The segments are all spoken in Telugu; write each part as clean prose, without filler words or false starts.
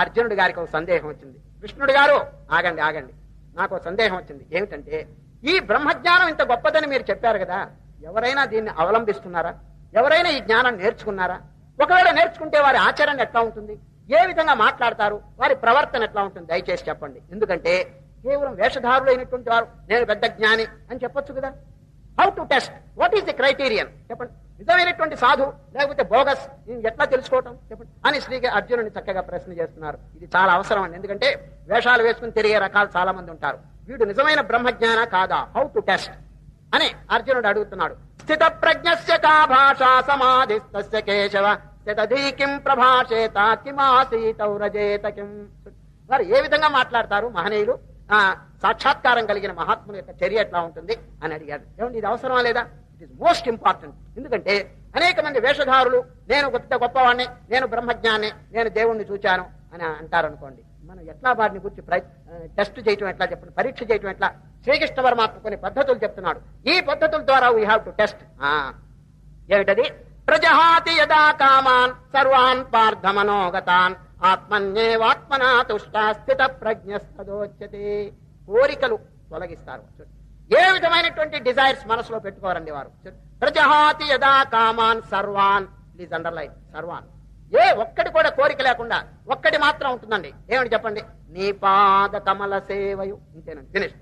అర్జునుడి గారికి ఒక సందేహం వచ్చింది. కృష్ణుడు గారు ఆగండి ఆగండి, నాకు ఒక సందేహం వచ్చింది. ఏమిటంటే, ఈ బ్రహ్మజ్ఞానం ఇంత గొప్పదని మీరు చెప్పారు కదా, ఎవరైనా దీన్ని అవలంబిస్తున్నారా? ఎవరైనా ఈ జ్ఞానం నేర్చుకున్నారా? ఒకవేళ నేర్చుకుంటే వారి ఆచరణ ఎట్లా ఉంటుంది? ఏ విధంగా మాట్లాడతారు? వారి ప్రవర్తన ఎట్లా ఉంటుంది? దయచేసి చెప్పండి. ఎందుకంటే కేవలం వేషధారులు అయినటువంటి వారు నేను పెద్ద జ్ఞాని అని చెప్పొచ్చు కదా. How to test? What is the criterion? చెప్పండి. నిజమైనటువంటి సాధు లేకపోతే బోగస్ ఎట్లా తెలుసుకోవటం చెప్పండి అని అర్జునుడిని చక్కగా ప్రశ్న చేస్తున్నారు. ఇది చాలా అవసరం అండి. ఎందుకంటే వేషాలు వేసుకుని తిరిగే రకాలు చాలా మంది ఉంటారు. వీడు నిజమైన బ్రహ్మజ్ఞాన కాదా? హౌ టు టెస్ట్ అని అర్జునుడు అడుగుతున్నాడు. స్థిత ప్రజ్ఞస్య కా భాషా సమాధిస్తస్య కేశవ స్థితధీకిం ప్రభాషేత కిమాసీతౌరజేత కిం. వారు ఏ విధంగా మాట్లాడతారు మహనీయులు? సాక్షాత్కారం కలిగిన మహాత్ముల యొక్క చర్య ఎట్లా ఉంటుంది అని అడిగాడు. ఏమండి, ఇది అవసరమా లేదా? It is most important. ఎందుకంటే అనేక మంది వేషధారులు నేను గొప్పవాడిని, నేను బ్రహ్మజ్ఞాన్ని, నేను దేవుణ్ణి చూచాను అని అంటారనుకోండి. మనం ఎట్లా వారిని గురించి టెస్ట్ చేయటం ఎట్లా చెప్పండి, పరీక్ష చేయటం ఎట్లా? శ్రీకృష్ణ పరమాత్మ కొన్ని పద్ధతులు చెప్తున్నాడు. ఈ పద్ధతుల ద్వారా వీ హ్యావ్ టు టెస్ట్. ఏమిటది? ప్రజహాతి యదా కామాన్ సర్వాన్ పార్థ మనోగతాన్ ఆత్మన్యేవాత్మనా తుష్టా స్థిత ప్రజ్ఞస్తదోచ్యతే. కోరికలు తొలగిస్తారు. ఏ విధమైనటువంటి డిజైర్స్ మనసులో పెట్టుకోరండి వారు. ప్రజహాతి యదా కామాన్ సర్వాన్, ప్లీజ్ అండర్లైన్ సర్వాన్. ఏ ఒక్కటి కూడా కోరిక లేకుండా ఒక్కటి మాత్రం ఉంటుందండి. ఏమిటి చెప్పండి? నీ పాద కమల సేవయు. ఇంతేనండి, ఫినిష్.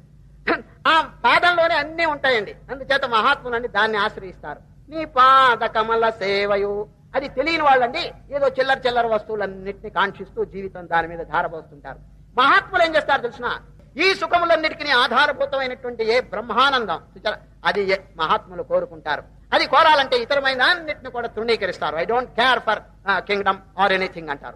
ఆ పాదంలోనే అన్నీ ఉంటాయండి. అందుచేత మహాత్ములండి దాన్ని ఆశ్రయిస్తారు. నీ పాద కమల సేవయు. అది తెలియని వాళ్ళండి ఏదో చిల్లర వస్తువులన్నింటినీ కాంక్షిస్తూ జీవితం దాని మీద ధారపోస్తుంటారు. మహాత్ములు ఏం చేస్తారు తెలిసిన? ఈ సుఖములన్నిటికీ ఆధారభూతమైనటువంటి ఏ బ్రహ్మానందం అది మహాత్ములు కోరుకుంటారు. అది కోరాలంటే ఇతరమైన అన్నింటిని కూడా తృణీకరిస్తారు. I don't care for kingdom or anything అంటారు.